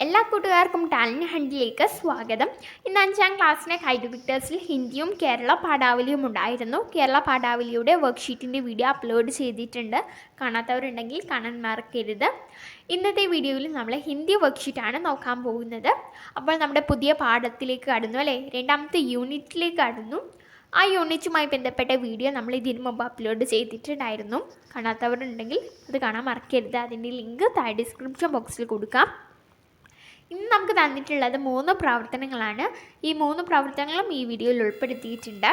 എല്ലാ കൂട്ടുകാർക്കും ടാലൻറ്റ് ഹണ്ടിലേക്ക് സ്വാഗതം. ഇന്ന് 5ാം ക്ലാസ്സിലെ കൈറ്റ് വിക്ടേഴ്സിൽ ഹിന്ദിയും കേരള പാഠാവലിയും ഉണ്ടായിരുന്നു. കേരള പാഠാവലിയുടെ വർക്ക്ഷീറ്റിൻ്റെ വീഡിയോ അപ്ലോഡ് ചെയ്തിട്ടുണ്ട്. കാണാത്തവരുണ്ടെങ്കിൽ കാണാൻ മറക്കരുത്. ഇന്നത്തെ വീഡിയോയിൽ നമ്മൾ ഹിന്ദി വർക്ക്ഷീറ്റാണ് നോക്കാൻ പോകുന്നത്. അപ്പോൾ നമ്മുടെ പുതിയ പാഠത്തിലേക്ക് കടന്നു അല്ലേ, 2ാമത്തെ യൂണിറ്റിലേക്ക് കടന്നു. ആ യൂണിറ്റുമായി ബന്ധപ്പെട്ട വീഡിയോ നമ്മൾ ഇതിനു മുമ്പ് അപ്ലോഡ് ചെയ്തിട്ടുണ്ടായിരുന്നു. കാണാത്തവരുണ്ടെങ്കിൽ അത് കാണാൻ മറക്കരുത്. അതിൻ്റെ ലിങ്ക് താഴെ ഡിസ്ക്രിപ്ഷൻ ബോക്സിൽ കൊടുക്കാം. ഇന്ന് നമുക്ക് തന്നിട്ടുള്ളത് 3 പ്രവർത്തനങ്ങളാണ്. ഈ 3 പ്രവർത്തനങ്ങളും ഈ വീഡിയോയിൽ ഉൾപ്പെടുത്തിയിട്ടുണ്ട്.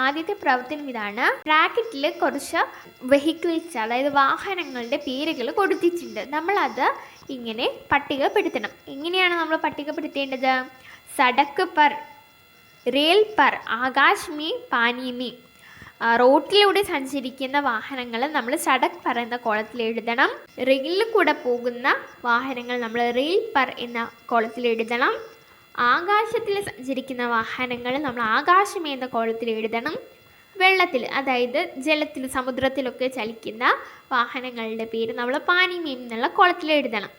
ആദ്യത്തെ പ്രവർത്തനം ഇതാണ്. ബ്രാക്കറ്റിൽ കുറച്ച് വെഹിക്കിൾസ്, അതായത് വാഹനങ്ങളുടെ പേരുകൾ കൊടുത്തിട്ടുണ്ട്. നമ്മളത് ഇങ്ങനെ പട്ടികപ്പെടുത്തണം. എങ്ങനെയാണ് നമ്മൾ പട്ടികപ്പെടുത്തേണ്ടത്? സടക്ക് പർ, റെയിൽ പർ, ആകാശ് മീ, പാനി മീ. റോട്ടിലൂടെ സഞ്ചരിക്കുന്ന വാഹനങ്ങൾ നമ്മൾ സടക് പർ എന്ന കോളത്തിൽ എഴുതണം. റെയിലിൽ കൂടെ പോകുന്ന വാഹനങ്ങൾ നമ്മൾ റെയിൽ പർ എന്ന കോളത്തിൽ എഴുതണം. ആകാശത്തിൽ സഞ്ചരിക്കുന്ന വാഹനങ്ങൾ നമ്മൾ ആകാശമേ എന്ന കോളത്തിൽ എഴുതണം. വെള്ളത്തിൽ, അതായത് ജലത്തിൽ, സമുദ്രത്തിലൊക്കെ ചലിക്കുന്ന വാഹനങ്ങളുടെ പേര് നമ്മൾ പാനിമേ എന്നുള്ള കോളത്തിൽ എഴുതണം.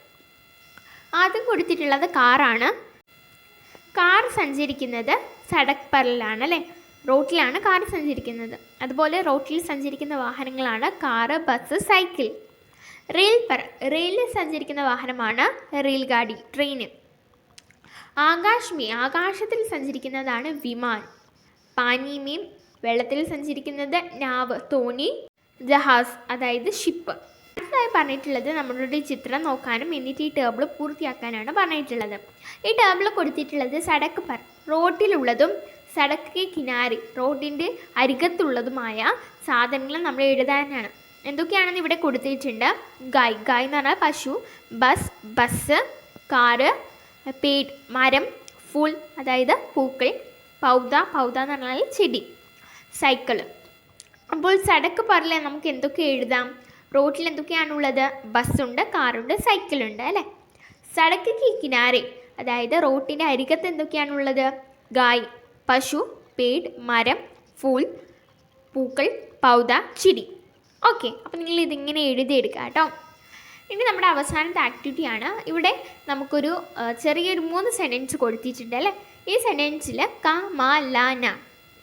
ആദ്യം കൊടുത്തിട്ടുള്ളത് കാറാണ്. കാർ സഞ്ചരിക്കുന്നത് സടക് പറിലാണ് അല്ലേ, റോട്ടിലാണ് കാർ സഞ്ചരിക്കുന്നത്. അതുപോലെ റോട്ടിൽ സഞ്ചരിക്കുന്ന വാഹനങ്ങളാണ് കാറ്, ബസ്, സൈക്കിൾ. റെയിൽ പർ, റെയിലിൽ സഞ്ചരിക്കുന്ന വാഹനമാണ് റെയിൽ ഗാഡി, ട്രെയിന്. ആകാശ് മേ, ആകാശത്തിൽ സഞ്ചരിക്കുന്നതാണ് വിമാൻ. പാനി മേ, വെള്ളത്തിൽ സഞ്ചരിക്കുന്നത് നാവ്, തോണി. ജഹാസ്, അതായത് ഷിപ്പ്. അടുത്തതായി പറഞ്ഞിട്ടുള്ളത് നമ്മളുടെ ചിത്രം നോക്കാനും എന്നിട്ട് ഈ ടേബിൾ പൂർത്തിയാക്കാനാണ് പറഞ്ഞിട്ടുള്ളത്. ഈ ടേബിൾ കൊടുത്തിട്ടുള്ളത് സടക്ക് പർ, റോട്ടിലുള്ളതും സടക്ക് കിനാരി, റോഡിൻ്റെ അരികത്തുള്ളതുമായ സാധനങ്ങൾ നമ്മൾ എഴുതാനാണ്. എന്തൊക്കെയാണെന്ന് ഇവിടെ കൊടുത്തിട്ടുണ്ട്. ഗായ്, ഗായ് എന്ന് പറഞ്ഞാൽ പശു. Bus, bus. കാറ്, പേഡ്, മരം. ഫുൾ, അതായത് പൂക്കൾ. പൗധ, പൗധ എന്ന് പറഞ്ഞാൽ ചെടി. സൈക്കിള്. അപ്പോൾ സടക്ക് പറിൽ നമുക്ക് എന്തൊക്കെ എഴുതാം? റോട്ടിൽ എന്തൊക്കെയാണുള്ളത്? ബസ്സുണ്ട്, കാറുണ്ട്, സൈക്കിളുണ്ട് അല്ലേ. സടക്ക് കിനാരെ, അതായത് റോട്ടിൻ്റെ അരികത്ത് എന്തൊക്കെയാണുള്ളത്? ഗായ്, പശു, പേഡ്, മരം, ഫൂൾ, പൂക്കൾ, പൗധ, ചെടി. ഓക്കെ, അപ്പോൾ നിങ്ങൾ ഇതിങ്ങനെ എഴുതിയെടുക്കുക കേട്ടോ. ഇനി നമ്മുടെ അവസാനത്തെ ആക്ടിവിറ്റിയാണ്. ഇവിടെ നമുക്കൊരു ചെറിയൊരു 3 സെൻറ്റൻസ് കൊടുത്തിട്ടുണ്ട് അല്ലേ. ഈ സെൻറ്റൻസിൽ ക, മ, ല, ന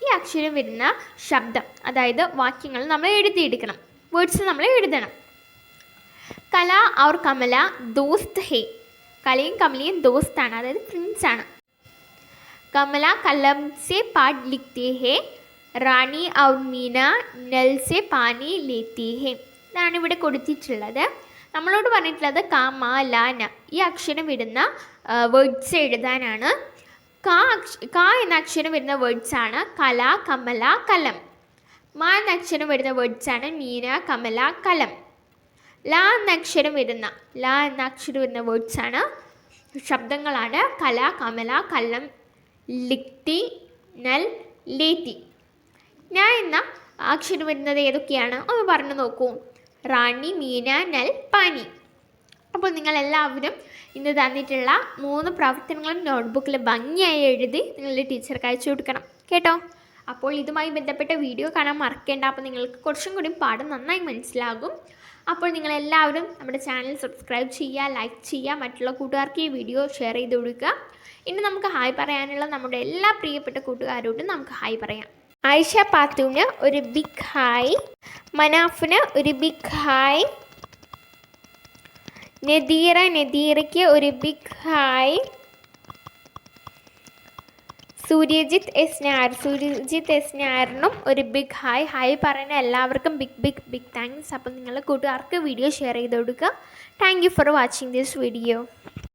ഈ അക്ഷരം വരുന്ന ശബ്ദം, അതായത് വാക്യങ്ങൾ നമ്മൾ എഴുതിയെടുക്കണം. വേർഡ്സ് നമ്മൾ എഴുതണം. കല ഔർ കമല ദോസ്ത് ഹേ. കലയും കമലയും ദോസ്താണ്, അതായത് ഫ്രണ്ട്സാണ്. कमला कलम से पाठ लिखते हैं. റാണി ഔർ മീന നൽ സെ പാനി ലേത്തി ഹെ. ഇതാണ് ഇവിടെ കൊടുത്തിട്ടുള്ളത്. നമ്മളോട് പറഞ്ഞിട്ടുള്ളത് ക, മ, ല, ന ഈ അക്ഷരം വരുന്ന വേർഡ്സ് എഴുതാനാണ്. ക എന്ന അക്ഷരം വരുന്ന വേർഡ്സാണ് കല, കമല, കലം. മ എന്ന അക്ഷരം വരുന്ന വേർഡ്സാണ് മീന, കമല, കലം. ല എന്ന അക്ഷരം വരുന്ന വേർഡ്സാണ്, ശബ്ദങ്ങളാണ് കല, കമല, കലം, ലിക്തി, നൽ, ലേത്തി. ന എന്ന അക്ഷരം വരുന്നത് ഏതൊക്കെയാണ് ഒന്ന് പറഞ്ഞു നോക്കൂ. റാണി, മീന, നൽ, പാനി. അപ്പോൾ നിങ്ങളെല്ലാവരും ഇന്ന് തന്നിട്ടുള്ള 3 പ്രവർത്തനങ്ങളും നോട്ട്ബുക്കിൽ ഭംഗിയായി എഴുതി നിങ്ങളുടെ ടീച്ചർക്ക് അയച്ചു കൊടുക്കണം കേട്ടോ. അപ്പോൾ ഇതുമായി ബന്ധപ്പെട്ട വീഡിയോ കാണാൻ മറക്കേണ്ട. അപ്പോൾ നിങ്ങൾക്ക് കുറച്ചും കൂടി പാഠം നന്നായി മനസ്സിലാകും. അപ്പോൾ നിങ്ങളെല്ലാവരും നമ്മുടെ ചാനൽ സബ്സ്ക്രൈബ് ചെയ്യുക, ലൈക്ക് ചെയ്യുക, മറ്റുള്ള കൂട്ടുകാർക്ക് ഈ വീഡിയോ ഷെയർ ചെയ്ത് കൊടുക്കുക. ഇനി നമുക്ക് ഹായ് പറയാനുള്ള നമ്മുടെ എല്ലാ പ്രിയപ്പെട്ട കൂട്ടുകാരോടും നമുക്ക് ഹായ് പറയാം. ആയിഷ പാത്തുവിന് ഒരു ബിഗ് ഹായ്. മനാഫിന് ഒരു ബിഗ് ഹായ്. നദീറയ്ക്ക് ഒരു ബിഗ് ഹായ്. സൂര്യജിത്ത് എസ് നായറിനും ഒരു ബിഗ് ഹായ്. ഹായ് പറയുന്ന എല്ലാവർക്കും ബിഗ് താങ്ക്സ്. അപ്പം നിങ്ങളുടെ കൂട്ടുകാർക്ക് വീഡിയോ ഷെയർ ചെയ്ത് കൊടുക്കുക. Thank you for watching this video.